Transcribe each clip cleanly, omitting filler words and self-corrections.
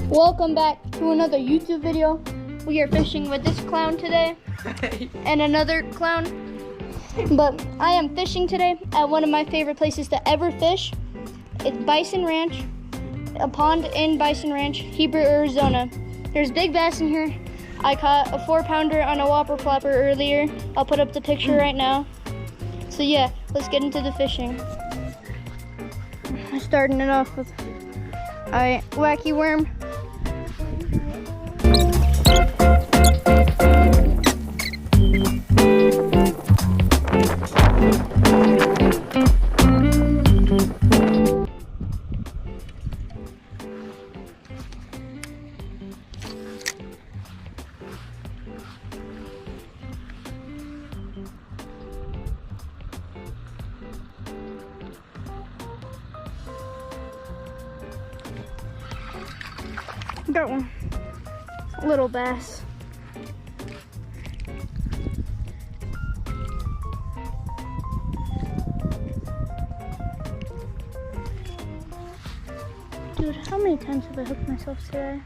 Welcome back to another YouTube video. We are fishing with this clown today and another clown. But I am fishing today at one of my favorite places to ever fish. It's Bison Ranch, a pond in Bison Ranch, Heber, Arizona. There's big bass in here. I caught a 4-pounder on a whopper plopper earlier. I'll put up the picture right now. So yeah, let's get into the fishing. I'm starting it off with a wacky worm. Got one. Little bass. Dude, how many times have I hooked myself today?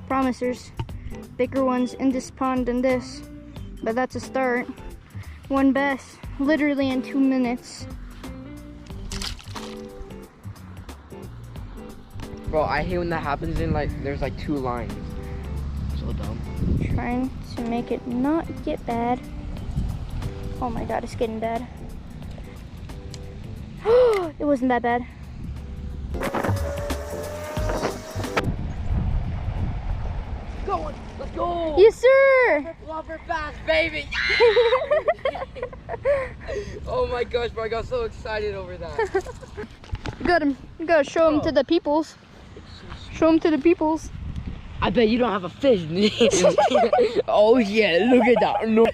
Promise there's bigger ones in this pond than this, but that's a start. One bass, literally in 2 minutes. Bro, I hate when that happens in there's 2 lines. So dumb. Trying to make it not get bad. Oh my god, it's getting bad. It wasn't that bad. Go, let's go! Yes, sir! Whopper bass, baby! Oh my gosh, bro, I got so excited over that. You gotta show them to the peoples. Show them to the peoples. I bet you don't have a fish. Oh yeah, look at that. No.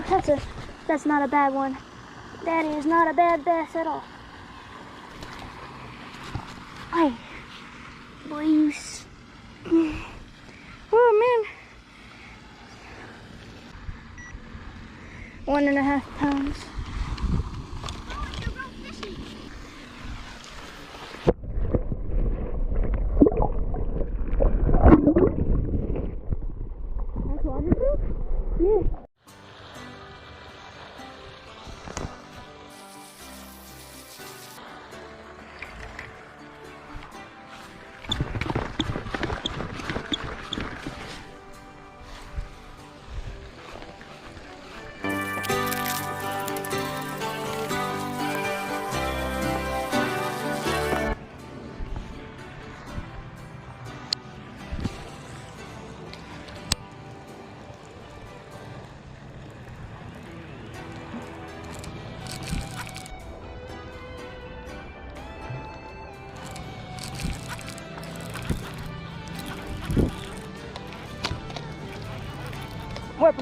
Oh, that's not a bad one. That is not a bad bass at all. Hey, please. Oh man. 1.5 pounds. That's waterproof? Yeah.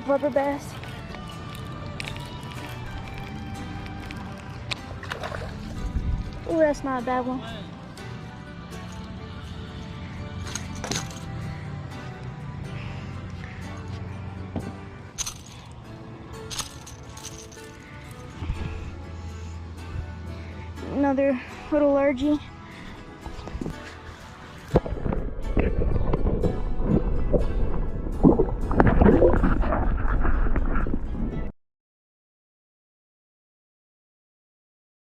Whopper bass. Oh, that's not a bad one. Another little largie.